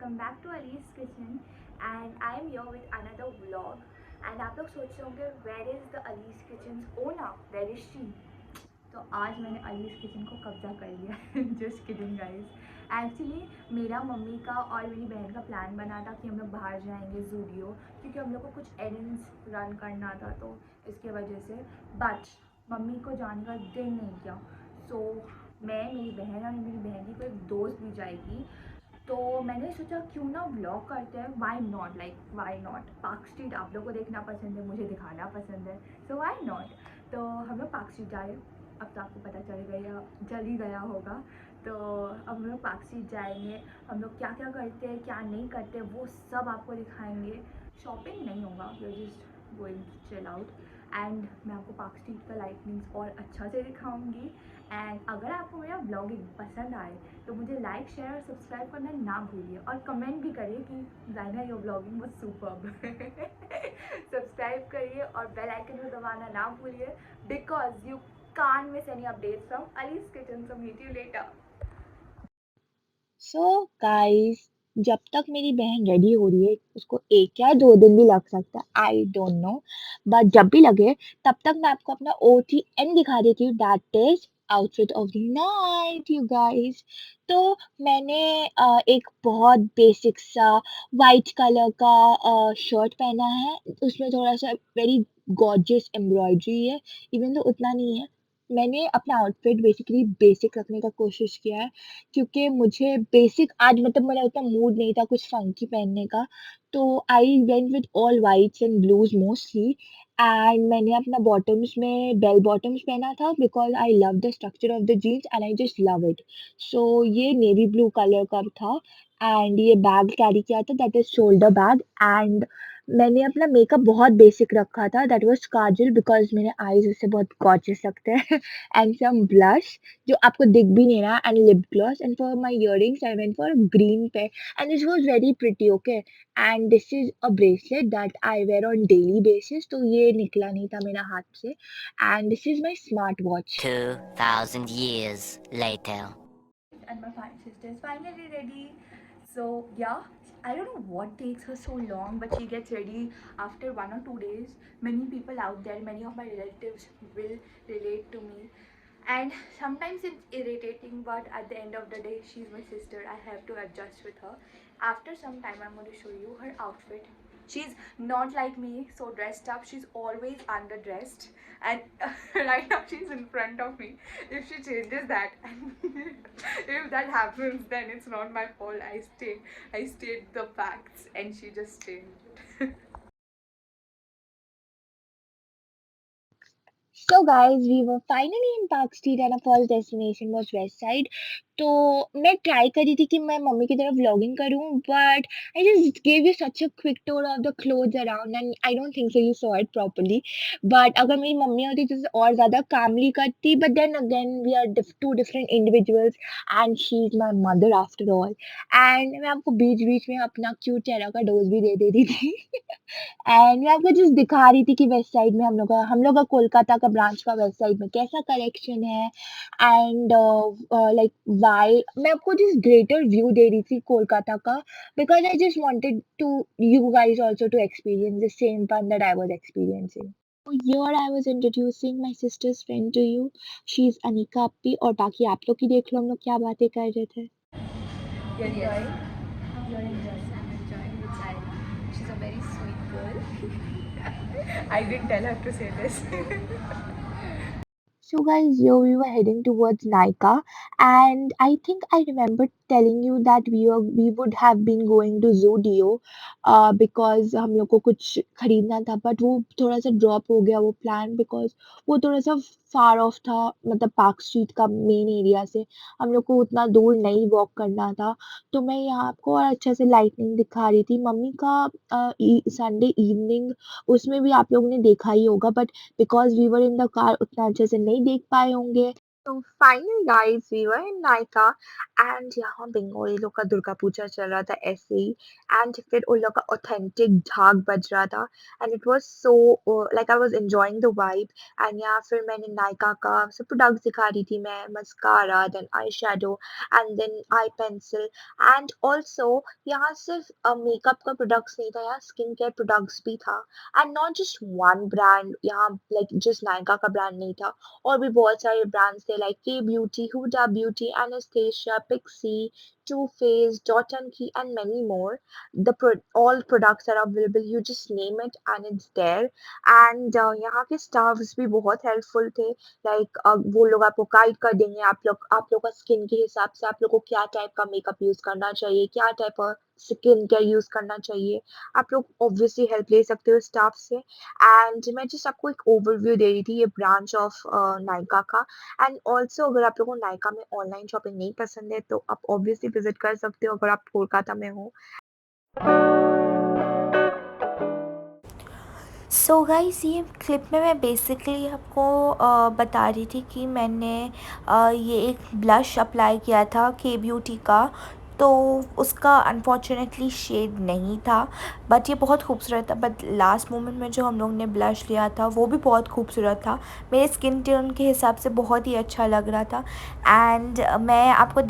welcome back to Ali's Kitchen and I am here with another vlog and आप लोग सोच रहे होंगे where is the Ali's Kitchen's owner, where is she? तो आज मैंने अलीज़ किचन को कब्जा कर लिया जस्ट किडिंग गाइस। एक्चुअली मेरा मम्मी का और मेरी बहन का प्लान बना था कि हम लोग बाहर जाएंगे ज़ूडियो, क्योंकि हम लोग को कुछ एरेंड्स रन करना था, तो इसके वजह से बट मम्मी को जाने का दिल नहीं किया। सो मैं, मेरी बहन और मेरी बहन की कोई दोस्त भी जाएगी, तो मैंने सोचा क्यों ना व्लॉग करते हैं। Why not, like why not. Park street आप लोगों को देखना पसंद है, मुझे दिखाना पसंद है, सो वाई नॉट। तो हम लोग पार्क स्ट्रीट जा रहे हैं। अब तो आपको पता चल ही गया होगा। तो अब हम लोग पार्क स्ट्रीट जाएंगे, हम लोग क्या क्या करते हैं क्या नहीं करते वो सब आपको दिखाएंगे। शॉपिंग नहीं होगा, we are just going to chill out and मैं आपको पार्क स्ट्रीट का लाइटनिंग्स और अच्छा से दिखाऊंगी। एंड अगर आपको मेरा ब्लॉगिंग पसंद आए तो मुझे लाइक शेयर और सब्सक्राइब करना ना भूलिए, और कमेंट भी करिए कि Zaina your blogging was superb. Subscribe करिए और बेल आइकन को दबाना ना भूलिए, because you can't miss any updates from Ali's kitchen. So meet you later. So guys, जब तक मेरी बहन रेडी हो रही है उसको 1 या 2 दिन भी लग सकता है, आई डोंट नो, बट जब भी लगे तब तक मैं आपको अपना OTN दिखा देती हूँ, that is outfit of the night you guys. तो मैंने एक बहुत बेसिक सा वाइट कलर का शर्ट पहना है, उसमें थोड़ा सा वेरी गॉर्जियस एम्ब्रॉयडरी है, इवन तो उतना नहीं है। मैंने अपना आउटफिट बेसिकली बेसिक रखने का कोशिश किया है, क्योंकि मुझे बेसिक आज मतलब मेरा उतना मूड नहीं था कुछ फंकी पहनने का, तो I went with all whites and blues mostly. And मैंने अपना बॉटम्स में बेल बॉटम्स पहना था because I love the structure of the jeans and I just love it. So ये नेवी ब्लू कलर का था एंड ये बैग कैरी किया था, that is shoulder bag. And मैंने अपना मेकअप बहुत बेसिक रखा था, दैट वाज काजल, बिकॉज मेरे आईज उससे बहुत गॉर्जियस लगते हैं एंड सम ब्लश जो आपको दिख भी नहीं रहा, and lip gloss, and for my earrings I went for a green pair and this was very pretty, okay. And this is a bracelet that I wear on daily basis, तो ये निकला नहीं था मेरा हाथ से। And this is my smart watch. 2,000 years later. And my sister is finally ready. So yeah, I don't know what takes her so long, but she gets ready after 1 or 2 days. Many people out there, many of my relatives will relate to me, and sometimes it's irritating, but at the end of the day she's my sister, I have to adjust with her. After some time I'm going to show you her outfit. She's not like me, so dressed up. She's always underdressed, and right now she's in front of me. If she changes that, if that happens, then it's not my fault. I state the facts, and she just changed. So guys, we were finally in Park Street and our first destination was West Side. तो मैं try कर रही थी कि मैं mummy की तरफ vlogging करूं, but I just gave you such a quick tour of the clothes around and I don't think so you saw it properly. But अगर मेरी मम्मी होती तो और ज़्यादा कामली करती, but then again we are two different individuals and she is my mother after all. And मैं आपको बीच बीच में अपना क्यूट चेहरा का डोज भी दे देती थी एंड मैं आपको जस्ट दिखा रही थी कि वेस्ट साइड में हम लोग का कोलकाता का ब्रांच का वेस्ट साइड में कैसा कलेक्शन है। एंड लाइक वाई मैं आपको जस्ट ग्रेटर व्यू दे रही थी कोलकाता का, because I just wanted to you guys also to experience the same fun that I was experiencing. Here I was introducing my sister's friend to you. She's Anika Appi, और बाकी आप लोग ही देख लो हम लोग क्या बातें कर रहे थे। You're enjoying? You're enjoying. I'm enjoying with China. She's a very sweet girl. I didn't tell her to say this. So guys, here we were heading towards Nika, and I think I remember telling you that we would have been going to Zudio, because हम लोग को कुछ खरीदना था, but वो थोड़ा सा drop हो गया वो प्लान, बिकॉज वो थोड़ा सा फार ऑफ था, मतलब पार्क स्ट्रीट का मेन एरिया से हम लोग को उतना दूर नहीं वॉक करना था। तो मैं यहाँ आपको और अच्छे से लाइटनिंग दिखा रही थी मम्मी का संडे इवनिंग, उसमें भी आप लोगों ने देखा ही होगा, but because we were in the car उतना अच्छे से नहीं देख पाए होंगे। तो finally guys we were in Nykaa and यहाँ बंगाली लोग का दुर्गा पूजा चल रहा था ऐसे ही एंड फिर उन लोग का ऑथेंटिक ढाक बज रहा था and it was so like I was enjoying the vibe and यहाँ फिर मैंने नायका का सब प्रोडक्ट्स दिखा रही थी मैं mascara then eye shadow and then eye pencil and also यहाँ सिर्फ मेकअप का प्रोडक्ट्स नहीं था यहाँ स्किन केयर प्रोडक्ट्स भी था and not just one brand यहाँ लाइक जस्ट नायका का ब्रांड नहीं था और भी बहुत सारे ब्रांड्स थे like Kay Beauty Huda Beauty Anastasia Pixi Too Faced Dot and Key and many more the all products are available you just name it and it's there and यहाँ के स्टाफ्स भी बहुत हेल्पफुल थे like वो लोग आपको guide कर देंगे आप लोग का स्किन के हिसाब से आप लोग को क्या टाइप का मेकअप यूज करना चाहिए क्या टाइप का स्किन केयर यूज करना चाहिए आप लोग ऑब्वियसली हेल्प ले सकते हो स्टाफ से एंड मैं जस्ट आपको एक ओवरव्यू दे रही थी ये ब्रांच ऑफ नायका का एंड ऑल्सो अगर आप लोगों को नायका में ऑनलाइन शॉपिंग नहीं पसंद है तो आप ऑब्वियसली विजिट कर सकते हो अगर आप कोलकाता में हो। सो गाइस ये क्लिप में मैं बेसिकली आपको बता रही थी कि मैंने ये एक ब्लश अप्लाई किया था के ब्यूटी का, तो उसका अनफॉर्चुनेटली शेड नहीं था बट ये बहुत खूबसूरत था। बट लास्ट मोमेंट में जो हम लोग ने ब्लश लिया था वो भी बहुत खूबसूरत था, मेरे स्किन टोन के हिसाब से बहुत ही अच्छा लग रहा था। एंड मैं आपको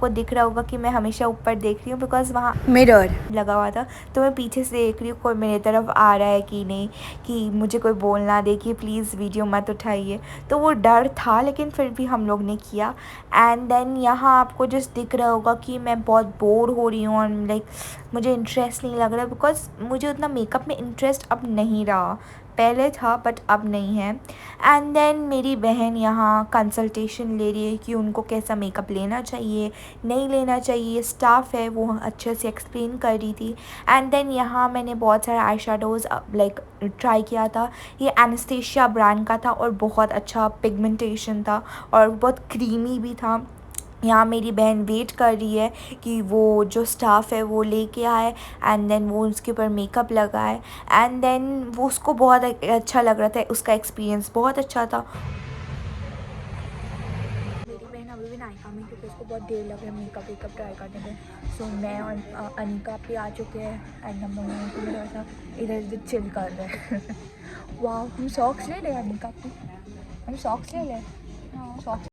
दिख रहा होगा कि मैं हमेशा ऊपर देख रही हूँ बिकॉज़ वहाँ मिरर लगा हुआ था, तो मैं पीछे से देख रही हूँ कोई मेरी तरफ आ रहा है कि नहीं, कि मुझे कोई बोल ना दे कि प्लीज़ वीडियो मत उठाइए। तो वो डर था लेकिन फिर भी हम लोग ने किया। एंड देन यहाँ आपको जस्ट दिख रहा होगा कि मैं बहुत बोर हो रही हूँ और लाइक मुझे इंटरेस्ट नहीं लग रहा बिकॉज़ मुझे उतना मेकअप में इंटरेस्ट अब नहीं रहा, पहले था बट अब नहीं है। एंड देन मेरी बहन यहाँ कंसल्टेशन ले रही है कि उनको कैसा मेकअप लेना चाहिए नहीं लेना चाहिए, स्टाफ है वो अच्छे से एक्सप्लेन कर रही थी। एंड देन यहाँ मैंने बहुत सारे आई शेडोज़ लाइक ट्राई किया था, ये एनास्टेशिया ब्रांड का था और बहुत अच्छा पिगमेंटेशन था और बहुत क्रीमी भी था। यहाँ मेरी बहन वेट कर रही है कि वो जो स्टाफ है वो लेके आए एंड देन वो उसके ऊपर मेकअप लगाए एंड देन वो उसको बहुत अच्छा लग रहा था, उसका एक्सपीरियंस बहुत अच्छा था। मेरी बहन अभी भी नायका में क्योंकि उसको बहुत देर लग रहा है मेकअप ट्राई करने में। सो मैं और अनिका भी आ चुके हैं एंड हम लोग थोड़ा सा इधर उधर चिल कर रहे हैं। वाह हम सॉक्स ले लें अनिका की, हम सॉक्स ले लें सॉक्स।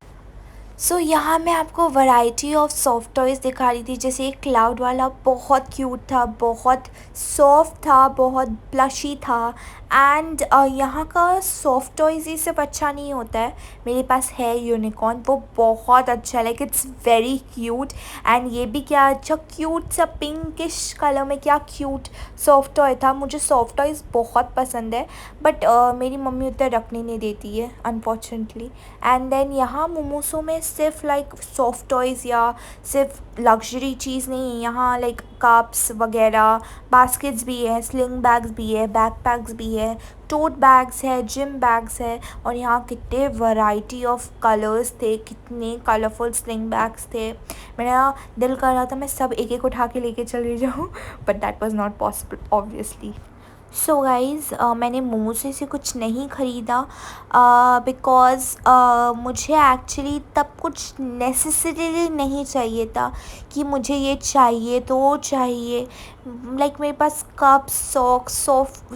सो यहाँ मैं आपको वैरायटी ऑफ सॉफ्ट टॉयज़ दिखा रही थी, जैसे एक क्लाउड वाला बहुत क्यूट था, बहुत सॉफ्ट था, बहुत प्लशी था। एंड यहाँ का सॉफ्ट टॉयज़ ही सिर्फ अच्छा नहीं होता है, मेरे पास है यूनिकॉर्न, वो बहुत अच्छा है, like it's very cute. And ये भी क्या अच्छा क्यूट सा पिंकिश कलर में क्या क्यूट सॉफ्ट टॉय था। मुझे सॉफ्ट टॉयज़ बहुत पसंद है बट मेरी मम्मी उतना रखने नहीं देती है अनफॉर्चुनेटली। एंड देन यहाँ मोमोसो में सिर्फ लाइक सॉफ्ट टॉयज़ या सिर्फ लग्जरी चीज़ नहीं है, यहाँ लाइक कप्स वगैरह बास्केट्स भी है, स्लिंग बैग्स भी है, बैकपैक्स भी है, टोट बैग्स है, जिम बैग्स है और यहाँ कितने वैरायटी ऑफ कलर्स थे, कितने कलरफुल स्लिंग बैग्स थे। मेरा दिल कर रहा था मैं सब एक एक उठा के लेके चले जाऊँ but that was not possible obviously. So guys मैंने मोमोज़ से कुछ नहीं ख़रीदा बिकॉज़ मुझे एक्चुअली तब कुछ नेसेसरीली नहीं चाहिए था कि मुझे ये चाहिए तो चाहिए। लाइक मेरे पास कप्स सॉक्स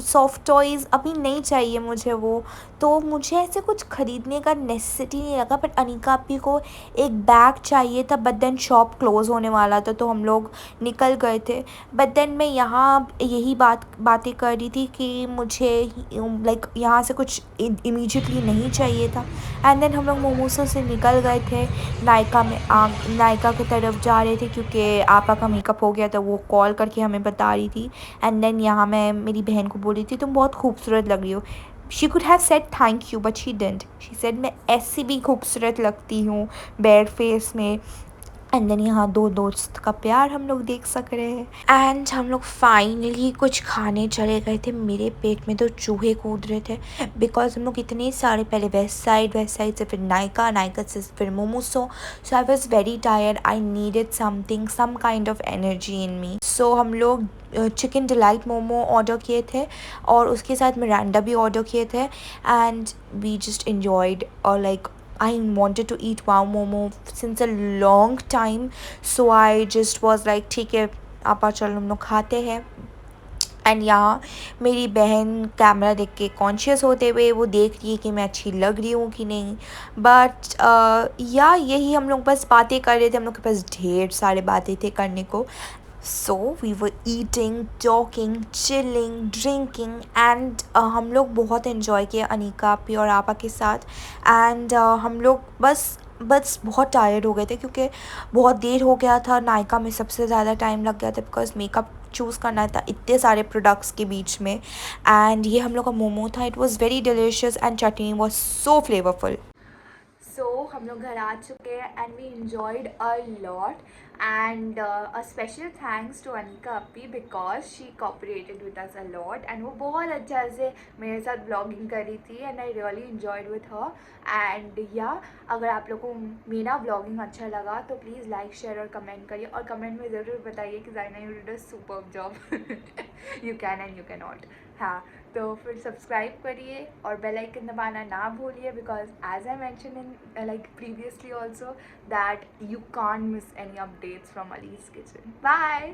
सॉफ्ट टॉयज़ अभी नहीं चाहिए मुझे वो, तो मुझे ऐसे कुछ ख़रीदने का नेसेसिटी नहीं लगा। बट अनिका अपी को एक बैग चाहिए था बट देन शॉप क्लोज़ होने वाला था तो हम लोग निकल गए थे। बट देन मैं यहाँ यही बातें कर रही थी कि मुझे लाइक यहाँ से कुछ इमीडिएटली नहीं चाहिए था। एंड देन हम लोग मोमोसो से निकल गए थे, नायका की तरफ जा रहे थे क्योंकि आपा का मेकअप हो गया था, वो कॉल करके हमें बता रही थी। एंड देन यहाँ मैं मेरी बहन को बोल रही थी तुम बहुत खूबसूरत लग रही हो। She could have said thank you but she didn't, she said मैं ऐसी भी खूबसूरत लगती हूँ बेयर फेस में। एंड देन यहाँ दो दोस्त का प्यार हम लोग देख सक रहे हैं। एंड हम लोग फाइनली कुछ खाने चले गए थे, मेरे पेट में तो चूहे कूद रहे थे बिकॉज हम लोग इतने सारे पहले वेस्ट साइड से फिर नायका से फिर मोमोसो। So I was very tired, I needed something some kind of energy in me. So हम लोग चिकन डिलाइट मोमो ऑर्डर किए थे और उसके साथ मिरांडा भी ऑर्डर किए थे एंड वी जस्ट इन्जॉयड और like I wanted to eat wow momo since a long time, so I just was like ठीक है आपा चलो हम लोग खाते हैं। एंड यहाँ मेरी बहन कैमरा देख के कॉन्शियस होते हुए वो देख रही है कि मैं अच्छी लग रही हूँ कि नहीं। बट या यही हम लोग बस बातें कर रहे थे, हम लोग के पास ढेर सारे बातें थे करने को। So we were eating, talking, chilling, drinking and हम लोग बहुत इन्जॉय किए अनिका आपी और आपा के साथ। एंड हम लोग बस बहुत टायर्ड हो गए थे क्योंकि बहुत देर हो गया था। नायका में सबसे ज़्यादा टाइम लग गया था बिकॉज मेकअप चूज़ करना था इतने सारे प्रोडक्ट्स के बीच में। एंड ये हम लोग का मोमो था, it was very delicious and chutney was so flavourful. So हम लोग घर आ चुके हैं and we enjoyed a lot and a special thanks to Anika Appi because she cooperated with us a lot and वो बहुत अच्छा से मेरे साथ ब्लॉगिंग कर रही थी and I really enjoyed with her. And या अगर आप लोग को मेरा ब्लॉगिंग अच्छा लगा तो प्लीज़ लाइक, शेयर और कमेंट करिए और कमेंट में ज़रूर बताइए कि Zaina you did a superb job. You can and you can not. हाँ, तो फिर सब्सक्राइब करिए और बेल आइकन दबाना ना भूलिए because as I mention in like previously also that you can't miss any updates from Ali's Kitchen. Bye.